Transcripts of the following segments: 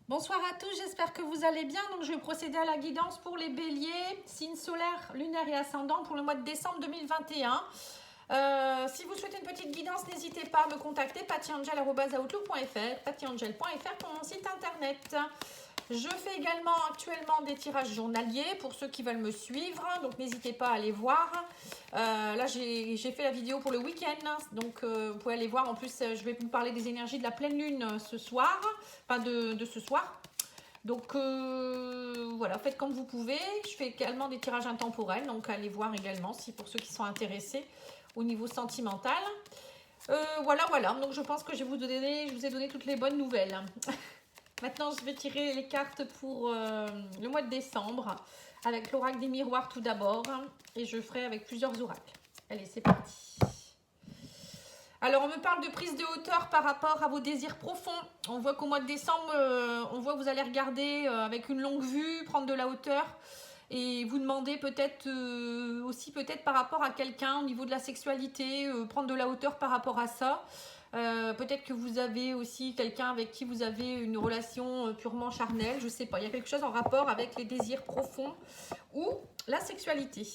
Bonsoir à tous, j'espère que vous allez bien. Donc, je vais procéder à la guidance pour les béliers, signes solaires, lunaires et ascendants pour le mois de décembre 2021. Si vous souhaitez une petite guidance, n'hésitez pas à me contacter, pattyangel@outlook.fr, pattyangel.fr pour mon site internet. Je fais également actuellement des tirages journaliers pour ceux qui veulent me suivre, donc n'hésitez pas à aller voir. Là, j'ai fait la vidéo pour le week-end, donc vous pouvez aller voir. En plus, je vais vous parler des énergies de la pleine lune ce soir, enfin de ce soir. Donc voilà, faites comme vous pouvez. Je fais également des tirages intemporels, donc allez voir également si pour ceux qui sont intéressés au niveau sentimental. Voilà. Donc je pense que je vous ai donné toutes les bonnes nouvelles. Maintenant, je vais tirer les cartes pour le mois de décembre avec l'oracle des miroirs tout d'abord et je ferai avec plusieurs oracles. Allez, c'est parti. Alors, on me parle de prise de hauteur par rapport à vos désirs profonds. On voit qu'au mois de décembre, on voit que vous allez regarder avec une longue vue, prendre de la hauteur et vous demander peut-être aussi peut-être par rapport à quelqu'un au niveau de la sexualité, prendre de la hauteur par rapport à ça. Peut-être que vous avez aussi quelqu'un avec qui vous avez une relation purement charnelle, je sais pas. Il y a quelque chose en rapport avec les désirs profonds ou la sexualité.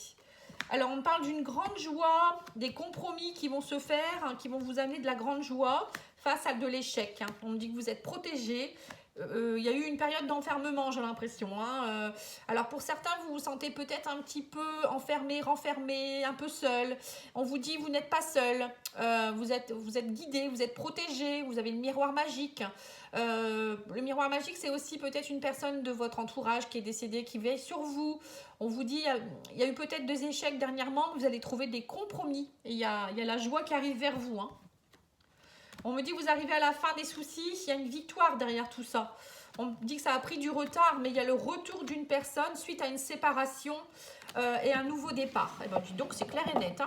Alors, on parle d'une grande joie, des compromis qui vont se faire, qui vont vous amener de la grande joie face à de l'échec. On me dit que vous êtes protégé. Il y a eu une période d'enfermement, j'ai l'impression. Alors, pour certains, vous vous sentez peut-être un petit peu enfermé, renfermé, un peu seul. On vous dit, vous n'êtes pas seul. Vous êtes guidé, vous êtes protégé, vous avez le miroir magique. Le miroir magique, c'est aussi peut-être une personne de votre entourage qui est décédée, qui veille sur vous. On vous dit, il y a eu peut-être des échecs dernièrement, vous allez trouver des compromis. Et il y a la joie qui arrive vers vous. On me dit que vous arrivez à la fin des soucis, il y a une victoire derrière tout ça. On me dit que ça a pris du retard, mais il y a le retour d'une personne suite à une séparation et un nouveau départ. Et ben, donc c'est clair et net.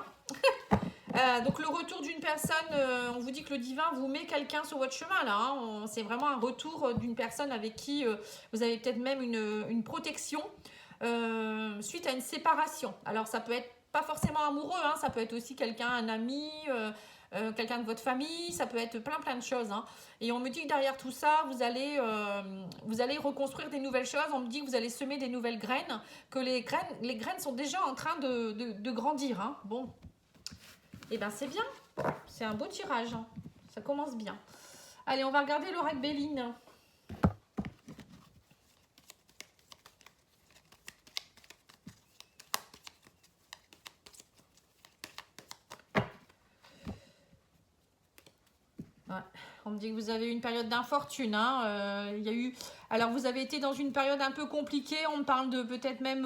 Donc le retour d'une personne, on vous dit que le divin vous met quelqu'un sur votre chemin là. C'est vraiment un retour d'une personne avec qui vous avez peut-être même une protection suite à une séparation. Alors ça peut être pas forcément amoureux, ça peut être aussi quelqu'un, un ami, quelqu'un de votre famille, ça peut être plein de choses. Et on me dit que derrière tout ça, vous allez reconstruire des nouvelles choses. On me dit que vous allez semer des nouvelles graines, que les graines sont déjà en train de grandir. Bon. Et bien c'est bien, c'est un beau tirage, ça commence bien. Allez, on va regarder l'oracle Béline. Ouais. On me dit que vous avez eu une période d'infortune. Il y a eu... Alors, vous avez été dans une période un peu compliquée. On me parle de peut-être même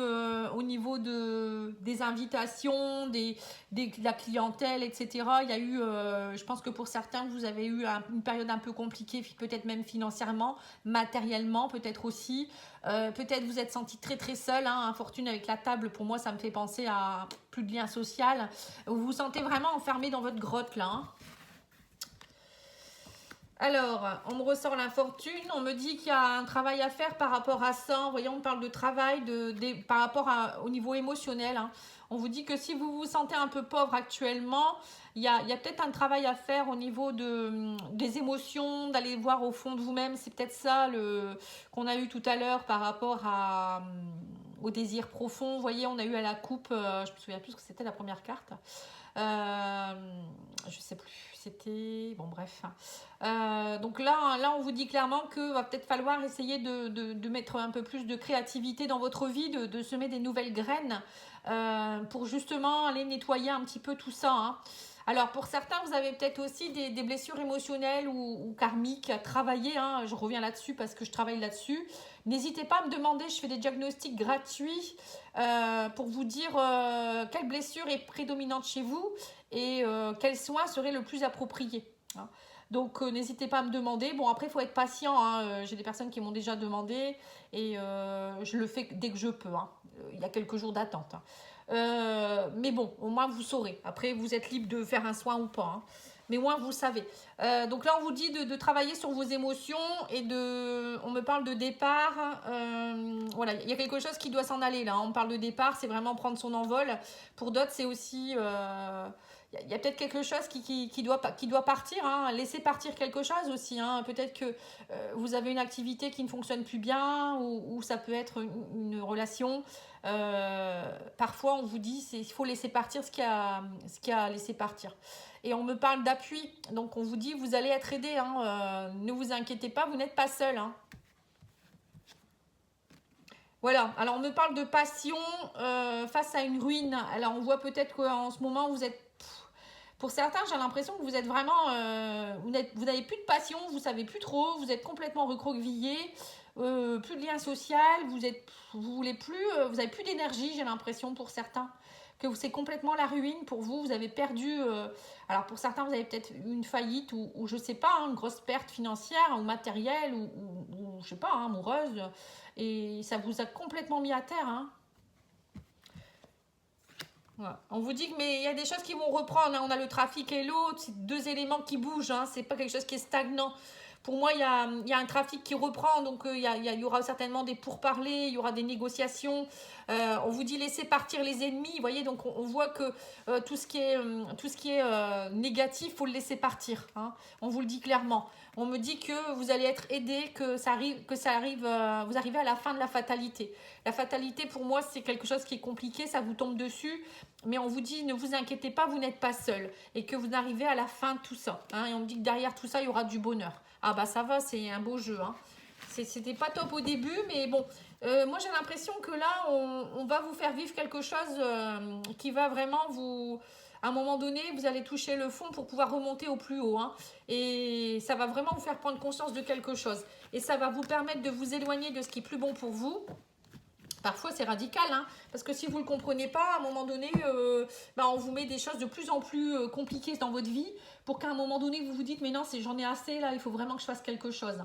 au niveau des invitations, de la clientèle, etc. Il y a eu, je pense que pour certains, vous avez eu une période un peu compliquée, peut-être même financièrement, matériellement, peut-être aussi. Peut-être vous êtes senti très seul. Infortune avec la table, pour moi, ça me fait penser à plus de lien social. Vous vous sentez vraiment enfermé dans votre grotte, là. Alors, on me ressort l'infortune, on me dit qu'il y a un travail à faire par rapport à ça. Vous voyez, on parle de travail par rapport au niveau émotionnel. On vous dit que si vous vous sentez un peu pauvre actuellement, il y a peut-être un travail à faire au niveau des émotions, d'aller voir au fond de vous-même. C'est peut-être ça qu'on a eu tout à l'heure par rapport au désir profond. Vous voyez, on a eu à la coupe, je me souviens plus ce que c'était la première carte. Je sais plus, c'était... Bon, bref. Donc là, on vous dit clairement qu'il va peut-être falloir essayer de mettre un peu plus de créativité dans votre vie, de semer des nouvelles graines pour justement aller nettoyer un petit peu tout ça. Alors, pour certains, vous avez peut-être aussi des blessures émotionnelles ou karmiques à travailler. Je reviens là-dessus parce que je travaille là-dessus. N'hésitez pas à me demander, je fais des diagnostics gratuits pour vous dire quelle blessure est prédominante chez vous et quel soin serait le plus approprié. Donc, n'hésitez pas à me demander. Bon, après, il faut être patient. J'ai des personnes qui m'ont déjà demandé et je le fais dès que je peux. Il y a quelques jours d'attente. Mais bon, au moins vous saurez. Après, vous êtes libre de faire un soin ou pas. Mais au moins, vous savez. Donc là, on vous dit de travailler sur vos émotions et on me parle de départ. Voilà, il y a quelque chose qui doit s'en aller là. On parle de départ, c'est vraiment prendre son envol. Pour d'autres, c'est aussi... il y a peut-être quelque chose qui doit partir, hein. Laissez partir quelque chose aussi, hein. Peut-être que vous avez une activité qui ne fonctionne plus bien, ou ça peut être une relation. Parfois, on vous dit il faut laisser partir ce qui a laissé partir. Et on me parle d'appui, donc on vous dit vous allez être aidé, hein. Ne vous inquiétez pas, vous n'êtes pas seul, hein. Voilà, alors on me parle de passion face à une ruine. Alors on voit peut-être qu'en ce moment vous êtes... Pour certains, j'ai l'impression que vous êtes vraiment... vous n'avez plus de passion, vous ne savez plus trop, vous êtes complètement recroquevillé, plus de lien social, vous voulez plus, vous n'avez plus d'énergie, j'ai l'impression pour certains. Que c'est complètement la ruine pour vous, vous avez perdu... alors pour certains, vous avez peut-être une faillite ou je ne sais pas, hein, une grosse perte financière ou matérielle ou je ne sais pas, hein, amoureuse. Et ça vous a complètement mis à terre, hein. Voilà. On vous dit que mais il y a des choses qui vont reprendre, hein. On a le trafic et l'eau, c'est deux éléments qui bougent, hein. C'est pas quelque chose qui est stagnant. Pour moi, il y a un trafic qui reprend, donc il y aura certainement des pourparlers, il y aura des négociations. On vous dit laissez partir les ennemis, vous voyez, donc on voit que tout ce qui est négatif, il faut le laisser partir, hein. On vous le dit clairement. On me dit que vous allez être aidé, vous arrivez à la fin de la fatalité. La fatalité, pour moi, c'est quelque chose qui est compliqué, ça vous tombe dessus, mais on vous dit, ne vous inquiétez pas, vous n'êtes pas seul, et que vous arrivez à la fin de tout ça, hein. Et on me dit que derrière tout ça, il y aura du bonheur. Ah bah ça va, c'est un beau jeu, hein. C'était pas top au début, mais bon, moi j'ai l'impression que là, on va vous faire vivre quelque chose qui va vraiment vous... À un moment donné, vous allez toucher le fond pour pouvoir remonter au plus haut, hein. Et ça va vraiment vous faire prendre conscience de quelque chose. Et ça va vous permettre de vous éloigner de ce qui est plus bon pour vous. Parfois, c'est radical, hein, parce que si vous ne le comprenez pas, à un moment donné, on vous met des choses de plus en plus compliquées dans votre vie pour qu'à un moment donné, vous vous dites, mais non, j'en ai assez, là, il faut vraiment que je fasse quelque chose.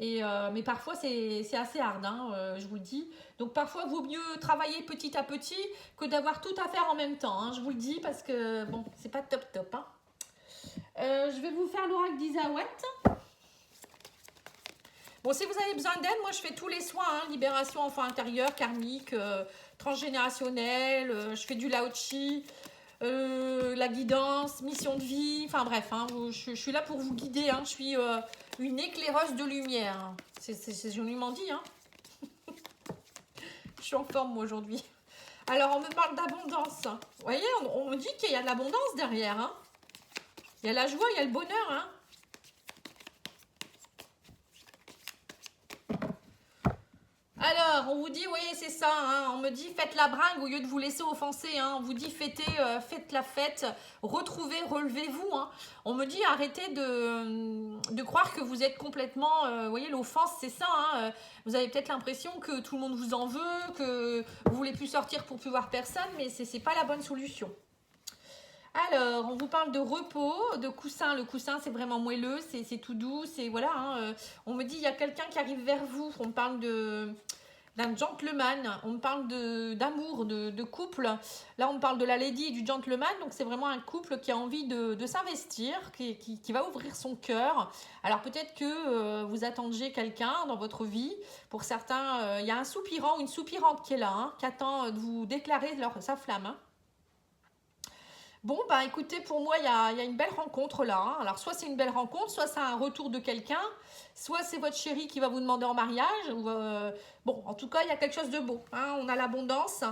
Mais parfois, c'est assez hard, hein, je vous le dis. Donc, parfois, il vaut mieux travailler petit à petit que d'avoir tout à faire en même temps, hein, je vous le dis, parce que, bon, c'est pas top, hein. Je vais vous faire l'oracle d'Isaouet. Bon, si vous avez besoin d'aide, moi je fais tous les soins, hein, libération enfant intérieur, karmique, transgénérationnel, je fais du laochi, la guidance, mission de vie, enfin bref, hein, je suis là pour vous guider, hein, je suis une éclaireuse de lumière, hein. C'est joliment dit, hein. Je suis en forme moi aujourd'hui. Alors on me parle d'abondance. Vous voyez, on me dit qu'il y a de l'abondance derrière, hein. Il y a la joie, il y a le bonheur, hein. Alors, on vous dit, oui, c'est ça, hein, on me dit, faites la bringue au lieu de vous laisser offenser, hein, on vous dit, faites la fête, retrouvez, relevez-vous, hein. On me dit, arrêtez de croire que vous êtes complètement, vous voyez, l'offense, c'est ça, hein, vous avez peut-être l'impression que tout le monde vous en veut, que vous voulez plus sortir pour plus voir personne, mais c'est pas la bonne solution. Alors, on vous parle de repos, de coussin. Le coussin, c'est vraiment moelleux, c'est tout doux, c'est voilà, hein, on me dit, il y a quelqu'un qui arrive vers vous. On me parle d'un gentleman, on me parle d'amour, de couple. Là, on me parle de la lady et du gentleman, donc c'est vraiment un couple qui a envie de s'investir, qui va ouvrir son cœur. Alors peut-être que vous attendiez quelqu'un dans votre vie. Pour certains, il y a un soupirant ou une soupirante qui est là, hein, qui attend de vous déclarer sa flamme, hein. Bon, bah écoutez, pour moi, il y a une belle rencontre là, hein. Alors, soit c'est une belle rencontre, soit c'est un retour de quelqu'un, soit c'est votre chéri qui va vous demander en mariage. Bon, en tout cas, il y a quelque chose de beau, hein. On a l'abondance.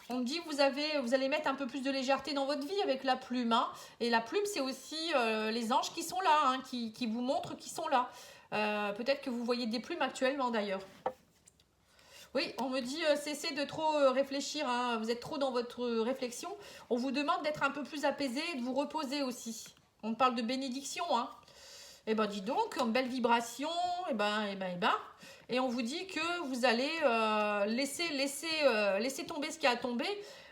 On me dit que vous allez mettre un peu plus de légèreté dans votre vie avec la plume, hein. Et la plume, c'est aussi les anges qui sont là, hein, qui vous montrent qu'ils sont là. Peut-être que vous voyez des plumes actuellement d'ailleurs. Oui, on me dit cessez de trop réfléchir, hein, vous êtes trop dans votre réflexion. On vous demande d'être un peu plus apaisé et de vous reposer aussi. On parle de bénédiction, hein. Eh ben dis donc, en belle vibration, Et on vous dit que vous allez laisser tomber ce qui a tombé.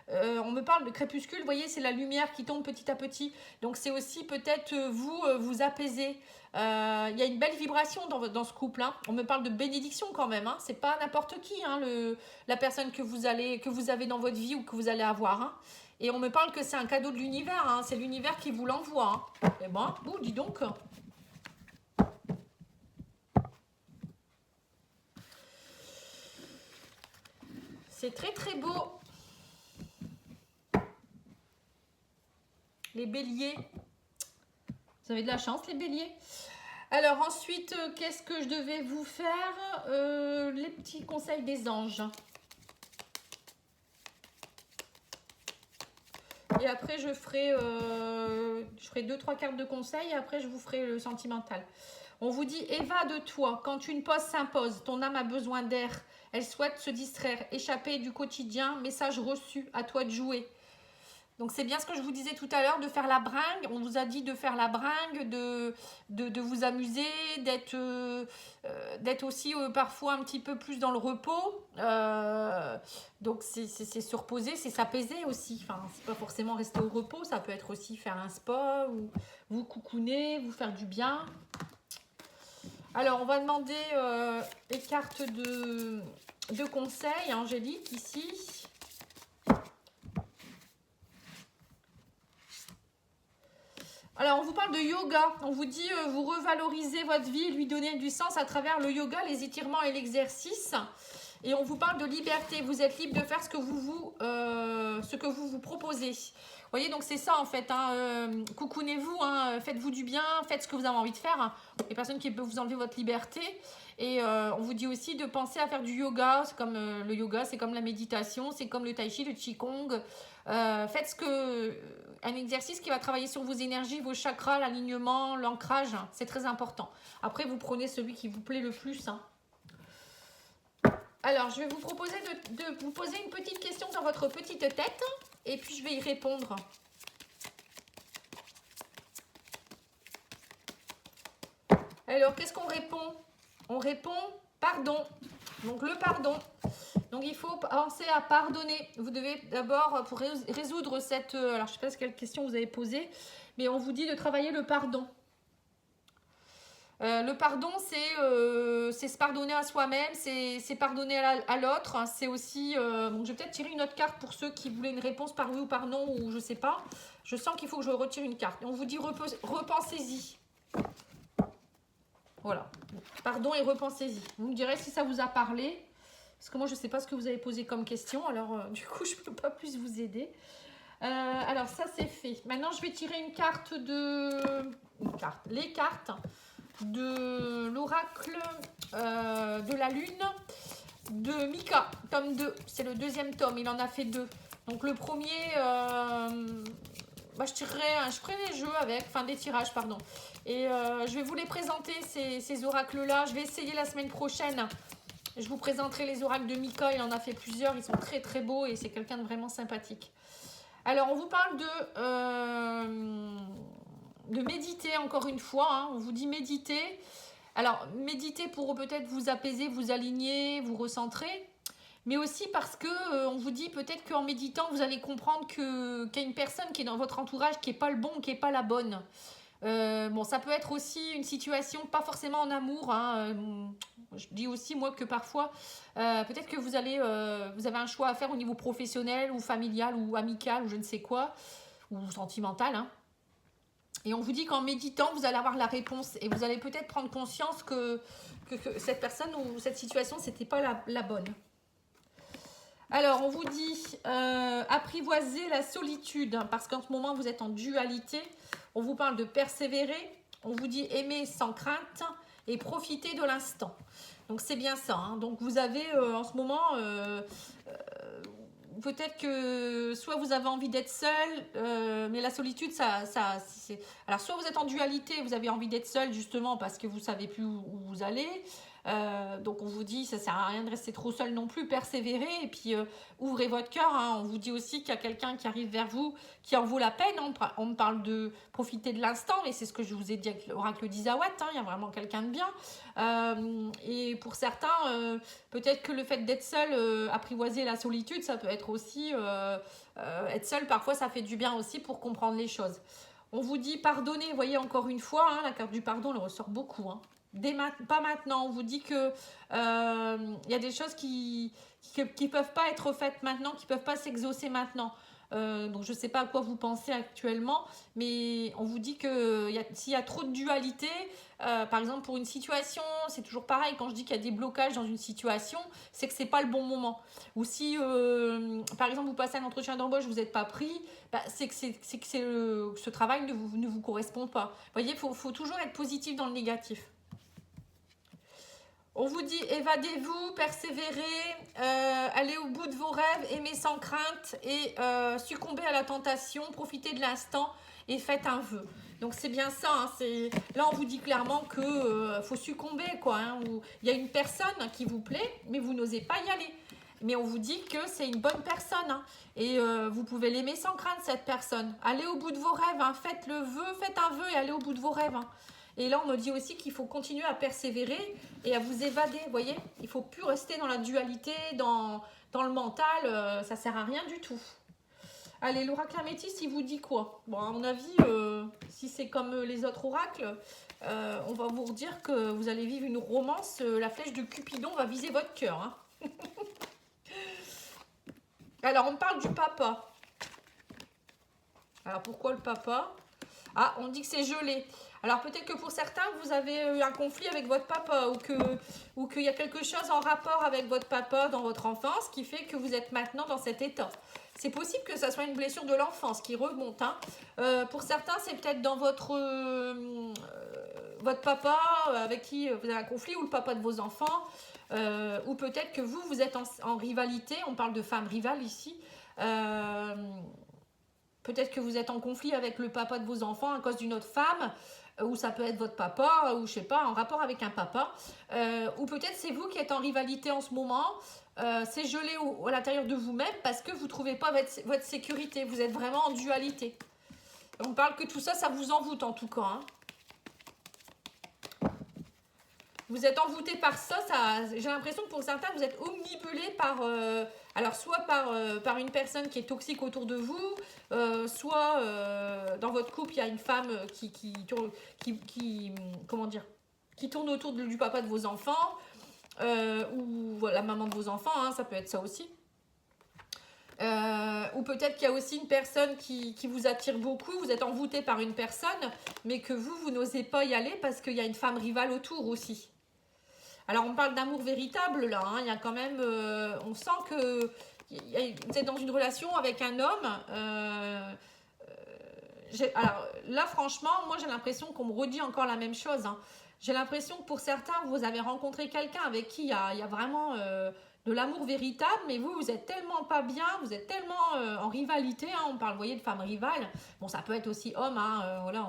On me parle de crépuscule, vous voyez, c'est la lumière qui tombe petit à petit. Donc c'est aussi peut-être vous apaiser. Il y a une belle vibration dans ce couple, hein. On me parle de bénédiction quand même, hein. C'est pas n'importe qui, hein, la personne que vous avez dans votre vie ou que vous allez avoir, hein. Et on me parle que c'est un cadeau de l'univers, hein. C'est l'univers qui vous l'envoie, hein. Et ben, dis donc. C'est très très beau. les béliers. Vous avez de la chance, les béliers. Alors ensuite, qu'est-ce que je devais vous faire? Les petits conseils des anges. Et après, je ferai 2-3 cartes de conseils et après, je vous ferai le sentimental. On vous dit, évade-toi. Quand une pause s'impose, ton âme a besoin d'air. Elle souhaite se distraire, échapper du quotidien. Message reçu, à toi de jouer. Donc, c'est bien ce que je vous disais tout à l'heure, de faire la bringue. On vous a dit de faire la bringue, de vous amuser, d'être aussi parfois un petit peu plus dans le repos. Donc, c'est se reposer, c'est s'apaiser aussi. Enfin, c'est pas forcément rester au repos, ça peut être aussi faire un spa ou vous coucouner, vous faire du bien. Alors, on va demander les cartes de conseil, Angélique, ici. Alors, on vous parle de yoga. On vous dit, vous revalorisez votre vie et lui donner du sens à travers le yoga, les étirements et l'exercice. Et on vous parle de liberté. Vous êtes libre de faire ce que vous proposez. Vous voyez, donc c'est ça en fait. Coucounez-vous, faites-vous du bien, faites ce que vous avez envie de faire. Il n'y a personne qui peut vous enlever votre liberté. Et on vous dit aussi de penser à faire du yoga. C'est comme le yoga, c'est comme la méditation, c'est comme le tai chi, le qigong. Faites un exercice qui va travailler sur vos énergies, vos chakras, l'alignement, l'ancrage. C'est très important. Après, vous prenez celui qui vous plaît le plus. Alors, je vais vous proposer de vous poser une petite question dans votre petite tête. Et puis, je vais y répondre. Alors, qu'est-ce qu'on répond? On répond pardon. Donc, le pardon. Donc, il faut penser à pardonner. Vous devez d'abord, pour résoudre cette... alors, je ne sais pas quelle question vous avez posée, mais on vous dit de travailler le pardon. Le pardon, c'est se pardonner à soi-même, c'est pardonner à l'autre. C'est aussi... donc, je vais peut-être tirer une autre carte pour ceux qui voulaient une réponse par oui ou par non, ou je ne sais pas. Je sens qu'il faut que je retire une carte. Et on vous dit repensez-y. Voilà. Pardon et repensez-y. Vous me direz si ça vous a parlé. Parce que moi, je ne sais pas ce que vous avez posé comme question. Alors, du coup, je ne peux pas plus vous aider. Alors, ça, c'est fait. Maintenant, je vais tirer une carte les cartes de l'oracle de la lune de Mika, tome 2. C'est le deuxième tome. Il en a fait 2. Donc, le premier... je ferai les jeux avec, enfin des tirages, pardon. Et je vais vous les présenter, ces oracles-là. Je vais essayer la semaine prochaine. Je vous présenterai les oracles de Mika. Il en a fait plusieurs. Ils sont très, très beaux et c'est quelqu'un de vraiment sympathique. Alors, on vous parle de méditer, encore une fois. On vous dit méditer. Alors, méditer pour peut-être vous apaiser, vous aligner, vous recentrer. Mais aussi parce que on vous dit peut-être qu'en méditant, vous allez comprendre qu'il y a une personne qui est dans votre entourage qui n'est pas le bon, qui n'est pas la bonne. Ça peut être aussi une situation, pas forcément en amour. Je dis aussi, moi, que parfois, peut-être que vous avez un choix à faire au niveau professionnel ou familial ou amical ou je ne sais quoi, ou sentimental. Et on vous dit qu'en méditant, vous allez avoir la réponse et vous allez peut-être prendre conscience que cette personne ou cette situation, c'était pas la bonne. Alors, on vous dit apprivoiser la solitude, parce qu'en ce moment, vous êtes en dualité. On vous parle de persévérer. On vous dit aimer sans crainte et profiter de l'instant. Donc, c'est bien ça. Donc, vous avez en ce moment, peut-être que soit vous avez envie d'être seul, mais la solitude, c'est... Alors, soit vous êtes en dualité, vous avez envie d'être seul justement parce que vous ne savez plus où vous allez. Donc on vous dit ça sert à rien de rester trop seul non plus, persévérer et puis ouvrez votre cœur. On vous dit aussi qu'il y a quelqu'un qui arrive vers vous qui en vaut la peine. On me parle de profiter de l'instant, mais c'est ce que je vous ai dit avec l'oracle d'Isawat. Il y a vraiment quelqu'un de bien. Et pour certains, peut-être que le fait d'être seul, apprivoiser la solitude, ça peut être aussi être seul. Parfois, ça fait du bien aussi pour comprendre les choses. On vous dit pardonner. Vous voyez encore une fois, la carte du pardon, elle ressort beaucoup. Pas maintenant, on vous dit que y a des choses qui peuvent pas être faites maintenant, qui peuvent pas s'exaucer maintenant. Donc je ne sais pas à quoi vous pensez actuellement, mais on vous dit que s'il y a trop de dualité, par exemple pour une situation, c'est toujours pareil, quand je dis qu'il y a des blocages dans une situation, c'est que c'est pas le bon moment. Ou si par exemple vous passez un entretien d'embauche, vous n'êtes pas pris, bah, c'est que ce travail ne vous correspond pas. Vous voyez, faut toujours être positif dans le négatif. On vous dit évadez-vous, persévérez, allez au bout de vos rêves, aimez sans crainte et succombez à la tentation, profitez de l'instant et faites un vœu. Donc c'est bien ça, hein, là on vous dit clairement que faut succomber quoi. Hein, il y a une personne qui vous plaît, mais vous n'osez pas y aller. Mais on vous dit que c'est une bonne personne hein, et vous pouvez l'aimer sans crainte cette personne. Allez au bout de vos rêves, hein, faites le vœu, faites un vœu et allez au bout de vos rêves. Hein. Et là, on me dit aussi qu'il faut continuer à persévérer et à vous évader, vous voyez. Il ne faut plus rester dans la dualité, dans le mental, ça ne sert à rien du tout. Allez, l'oracle améthyste, il vous dit quoi? Bon, à mon avis, si c'est comme les autres oracles, on va vous dire que vous allez vivre une romance, la flèche de Cupidon va viser votre cœur. Hein. Alors, on parle du papa. Alors, pourquoi le papa? Ah, on dit que c'est gelé. Alors peut-être que pour certains, vous avez eu un conflit avec votre papa ou qu'il y a quelque chose en rapport avec votre papa dans votre enfance qui fait que vous êtes maintenant dans cet état. C'est possible que ça soit une blessure de l'enfance qui remonte. Hein. Pour certains, c'est peut-être dans votre papa avec qui vous avez un conflit ou le papa de vos enfants. Ou peut-être que vous êtes en rivalité. On parle de femmes rivales ici. Peut-être que vous êtes en conflit avec le papa de vos enfants à cause d'une autre femme. Ou ça peut être votre papa, ou je sais pas, en rapport avec un papa, ou peut-être c'est vous qui êtes en rivalité en ce moment, c'est gelé à l'intérieur de vous-même parce que vous ne trouvez pas votre sécurité, vous êtes vraiment en dualité. On parle que tout ça, ça vous envoûte en tout cas. Hein. Vous êtes envoûté par ça, j'ai l'impression que pour certains, vous êtes omnibulé par... alors, soit par une personne qui est toxique autour de vous, soit dans votre couple, il y a une femme qui tourne autour du papa de vos enfants, ou la maman de vos enfants, hein, ça peut être ça aussi. Ou peut-être qu'il y a aussi une personne qui vous attire beaucoup, vous êtes envoûté par une personne, mais que vous n'osez pas y aller parce qu'il y a une femme rivale autour aussi. Alors, on parle d'amour véritable, là. Hein. Il y a quand même... on sent que vous êtes dans une relation avec un homme. Alors, là, franchement, moi, j'ai l'impression qu'on me redit encore la même chose. Hein. J'ai l'impression que pour certains, vous avez rencontré quelqu'un avec qui il y a vraiment de l'amour véritable, mais vous êtes tellement pas bien, vous êtes tellement en rivalité. Hein. On parle, vous voyez, de femmes rivales. Bon, ça peut être aussi homme. Hein. Voilà,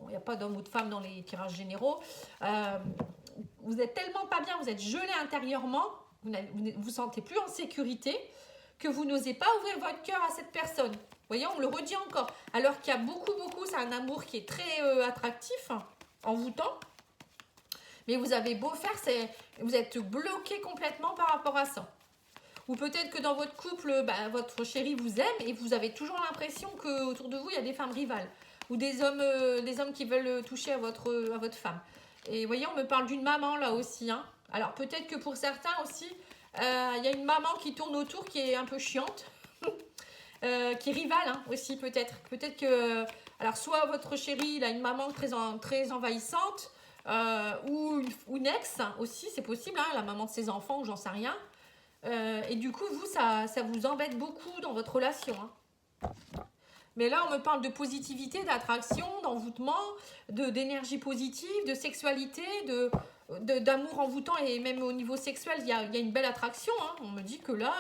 il n'y a pas d'homme ou de femme dans les tirages généraux. Vous êtes tellement pas bien, vous êtes gelé intérieurement, vous ne vous sentez plus en sécurité, que vous n'osez pas ouvrir votre cœur à cette personne. Vous voyez, on me le redit encore. Alors qu'il y a beaucoup, c'est un amour qui est très attractif, envoûtant. Mais vous avez beau faire, vous êtes bloqué complètement par rapport à ça. Ou peut-être que dans votre couple, votre chéri vous aime et vous avez toujours l'impression qu'autour de vous, il y a des femmes rivales. Ou des hommes qui veulent toucher à votre femme. Et vous voyez, on me parle d'une maman là aussi. Hein. Alors peut-être que pour certains aussi, il y a une maman qui tourne autour qui est un peu chiante, qui est rivale hein, aussi peut-être. Peut-être que, alors soit votre chéri, il a une maman très envahissante, ou une ex aussi, c'est possible, hein, la maman de ses enfants ou j'en sais rien. Et du coup, vous, ça vous embête beaucoup dans votre relation. Hein. Mais là, on me parle de positivité, d'attraction, d'envoûtement, d'énergie positive, de sexualité, d'amour envoûtant et même au niveau sexuel, il y a une belle attraction. Hein. On me dit que là,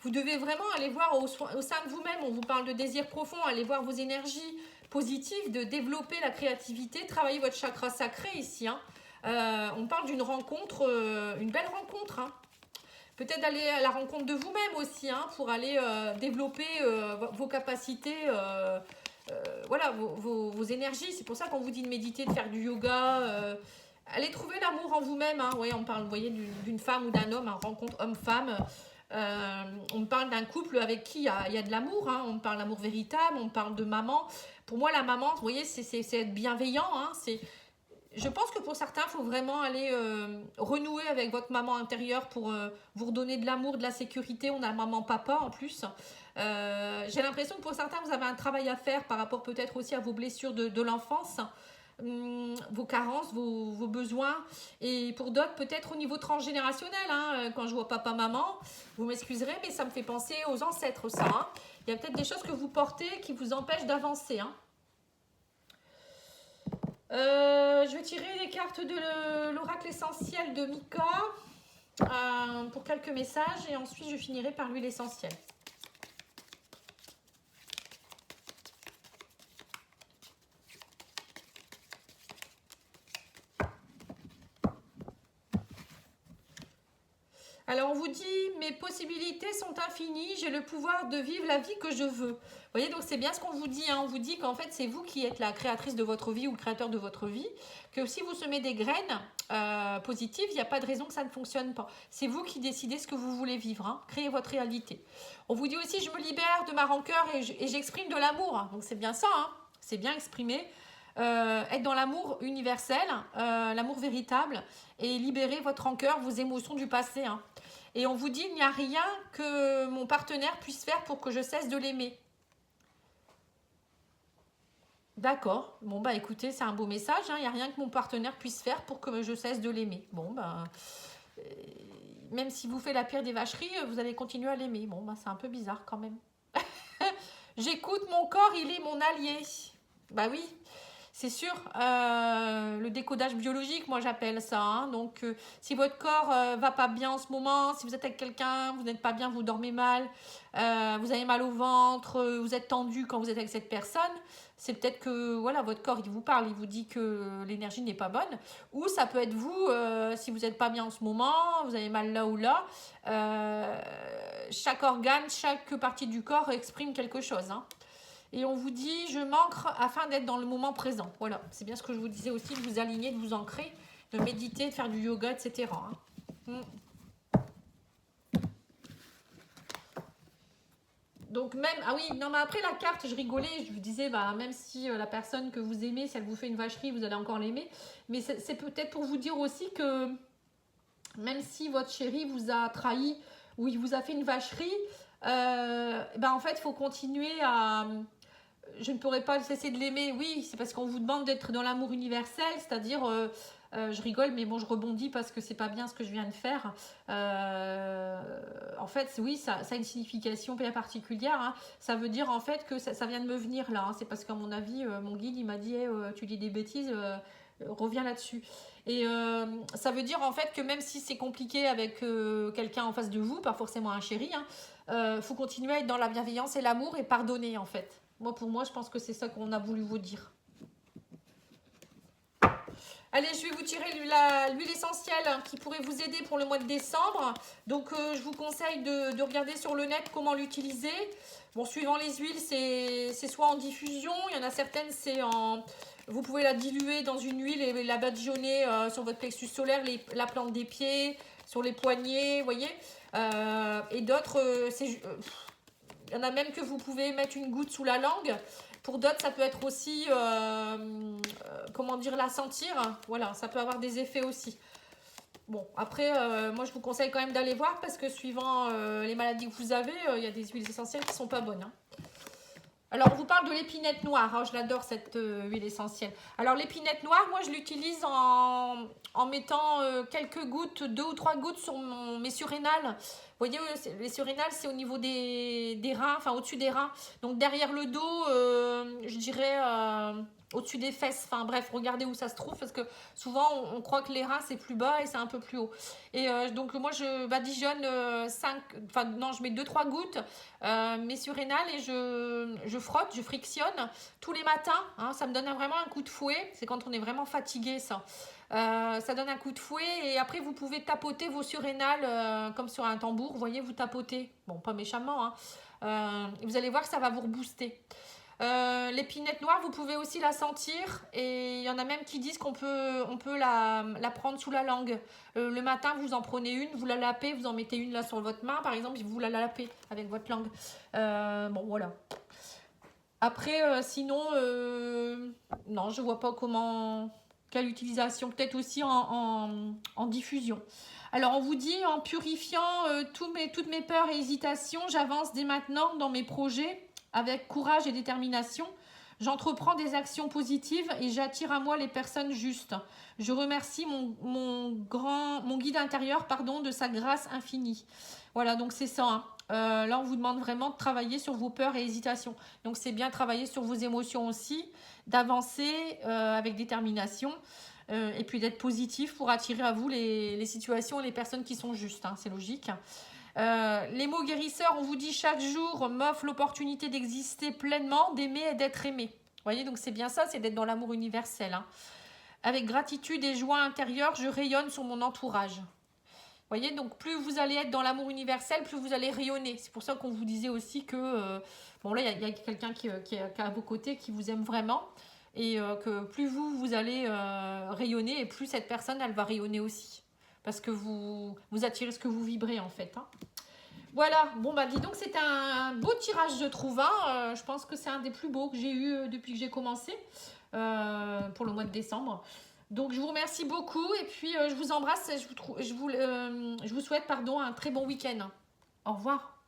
vous devez vraiment aller voir au sein de vous-même. On vous parle de désir profond, aller voir vos énergies positives, de développer la créativité, travailler votre chakra sacré ici. Hein. On parle d'une rencontre, une belle rencontre. Hein. Peut-être aller à la rencontre de vous-même aussi, hein, pour aller développer vos capacités, voilà, vos énergies. C'est pour ça qu'on vous dit de méditer, de faire du yoga. Allez trouver l'amour en vous-même. Hein. Ouais, on parle, vous voyez, d'une femme ou d'un homme, hein, rencontre homme-femme. On parle d'un couple avec qui il y a de l'amour. Hein. On parle d'amour véritable, on parle de maman. Pour moi, la maman, vous voyez, c'est être bienveillant. Hein. je pense que pour certains, il faut vraiment aller renouer avec votre maman intérieure pour vous redonner de l'amour, de la sécurité. On a maman-papa en plus. J'ai l'impression que pour certains, vous avez un travail à faire par rapport peut-être aussi à vos blessures de l'enfance, vos carences, vos besoins. Et pour d'autres, peut-être au niveau transgénérationnel. Hein, quand je vois papa-maman, vous m'excuserez, mais ça me fait penser aux ancêtres, ça. Hein. Il y a peut-être des choses que vous portez qui vous empêchent d'avancer. Hein. Je vais tirer les cartes de l'oracle essentiel de Mika pour quelques messages et ensuite je finirai par l'huile essentielle. Alors on vous dit, mes possibilités sont infinies, j'ai le pouvoir de vivre la vie que je veux. Vous voyez, donc c'est bien ce qu'on vous dit. Hein. On vous dit qu'en fait c'est vous qui êtes la créatrice de votre vie ou le créateur de votre vie. Que si vous semez des graines positives, il n'y a pas de raison que ça ne fonctionne pas. C'est vous qui décidez ce que vous voulez vivre. Hein. Créez votre réalité. On vous dit aussi, je me libère de ma rancœur et j'exprime de l'amour. Donc c'est bien ça, hein. C'est bien exprimé. Être dans l'amour universel, l'amour véritable et libérer votre rancœur, vos émotions du passé. Hein. Et on vous dit, il n'y a rien que mon partenaire puisse faire pour que je cesse de l'aimer. D'accord. Bon, bah écoutez, c'est un beau message. Hein. Il n'y a rien que mon partenaire puisse faire pour que je cesse de l'aimer. Bon, bah... même si vous faites la pire des vacheries, vous allez continuer à l'aimer. Bon, bah c'est un peu bizarre quand même. J'écoute mon corps, il est mon allié. Bah oui. C'est sûr, le décodage biologique, moi j'appelle ça. Hein. Donc, si votre corps va pas bien en ce moment, si vous êtes avec quelqu'un, vous n'êtes pas bien, vous dormez mal, vous avez mal au ventre, vous êtes tendu quand vous êtes avec cette personne, c'est peut-être que voilà, votre corps il vous parle, il vous dit que l'énergie n'est pas bonne. Ou ça peut être vous, si vous n'êtes pas bien en ce moment, vous avez mal là ou là. Chaque organe, chaque partie du corps exprime quelque chose. Hein. Et on vous dit, je m'ancre afin d'être dans le moment présent. Voilà, c'est bien ce que je vous disais aussi, de vous aligner, de vous ancrer, de méditer, de faire du yoga, etc. Hein. Donc même, ah oui, non mais après la carte, je rigolais, je vous disais, bah, même si la personne que vous aimez, si elle vous fait une vacherie, vous allez encore l'aimer. Mais c'est peut-être pour vous dire aussi que même si votre chéri vous a trahi ou il vous a fait une vacherie, en fait, il faut continuer à... Je ne pourrais pas cesser de l'aimer, oui, c'est parce qu'on vous demande d'être dans l'amour universel, c'est-à-dire, je rigole, mais bon, je rebondis parce que c'est pas bien ce que je viens de faire. En fait, oui, ça a une signification bien particulière. Hein. Ça veut dire en fait que ça vient de me venir là. Hein. C'est parce qu'à mon avis, mon guide, il m'a dit, hey, tu dis des bêtises, reviens là-dessus. Et ça veut dire en fait que même si c'est compliqué avec quelqu'un en face de vous, pas forcément un chéri, faut continuer à être dans la bienveillance et l'amour et pardonner en fait. Moi, pour moi, je pense que c'est ça qu'on a voulu vous dire. Allez, je vais vous tirer l'huile essentielle qui pourrait vous aider pour le mois de décembre. Donc, je vous conseille de regarder sur le net comment l'utiliser. Bon, suivant les huiles, c'est soit en diffusion. Il y en a certaines, c'est en... Vous pouvez la diluer dans une huile et la badigeonner sur votre plexus solaire, la plante des pieds, sur les poignets, vous voyez. Et d'autres, il y en a même que vous pouvez mettre une goutte sous la langue. Pour d'autres, ça peut être aussi, comment dire, la sentir. Voilà, ça peut avoir des effets aussi. Bon, après, moi, je vous conseille quand même d'aller voir parce que suivant les maladies que vous avez, il y a des huiles essentielles qui ne sont pas bonnes. Hein. Alors, on vous parle de l'épinette noire. Hein, je l'adore, cette huile essentielle. Alors, l'épinette noire, moi, je l'utilise en mettant quelques gouttes, 2 ou 3 gouttes sur mes surrénales. Vous voyez, les surrénales, c'est au niveau des reins, enfin, au-dessus des reins. Donc, derrière le dos, je dirais au-dessus des fesses. Enfin, bref, regardez où ça se trouve parce que souvent, on croit que les reins, c'est plus bas et c'est un peu plus haut. Et donc, moi, je badigeonne je mets 2-3 gouttes mes surrénales et je frotte, je frictionne tous les matins. Hein, ça me donne vraiment un coup de fouet. C'est quand on est vraiment fatigué, ça. Ça donne un coup de fouet et après vous pouvez tapoter vos surrénales comme sur un tambour, vous voyez, vous tapotez, bon pas méchamment, hein. Vous allez voir que ça va vous rebooster. L'épinette noire, vous pouvez aussi la sentir et il y en a même qui disent qu'on peut la prendre sous la langue. Le matin, vous en prenez une, vous la lapez, vous en mettez une là sur votre main, par exemple, vous la lapez avec votre langue. Bon, voilà. Après, sinon, non, je vois pas comment... Quelle utilisation? Peut-être aussi en diffusion. Alors, on vous dit, en purifiant toutes mes peurs et hésitations, j'avance dès maintenant dans mes projets avec courage et détermination. J'entreprends des actions positives et j'attire à moi les personnes justes. Je remercie mon guide intérieur, de sa grâce infinie. Voilà, donc c'est ça. Hein. Là, on vous demande vraiment de travailler sur vos peurs et hésitations. Donc, c'est bien travailler sur vos émotions aussi, d'avancer avec détermination et puis d'être positif pour attirer à vous les situations et les personnes qui sont justes. Hein, c'est logique. Les mots guérisseurs, on vous dit chaque jour m'offre l'opportunité d'exister pleinement, d'aimer et d'être aimé. Vous voyez, donc c'est bien ça, c'est d'être dans l'amour universel. Hein. Avec gratitude et joie intérieure, je rayonne sur mon entourage. Vous voyez, donc plus vous allez être dans l'amour universel, plus vous allez rayonner. C'est pour ça qu'on vous disait aussi que, bon là, il y a quelqu'un qui est à vos côtés, qui vous aime vraiment. Et que plus vous allez rayonner, et plus cette personne, elle va rayonner aussi. Parce que vous attirez ce que vous vibrez, en fait. Hein. Voilà, bon bah dis donc, c'était un beau tirage, je trouve. Hein. Je pense que c'est un des plus beaux que j'ai eu depuis que j'ai commencé, pour le mois de décembre. Donc, je vous remercie beaucoup et puis je vous embrasse et je vous souhaite un très bon week-end. Au revoir.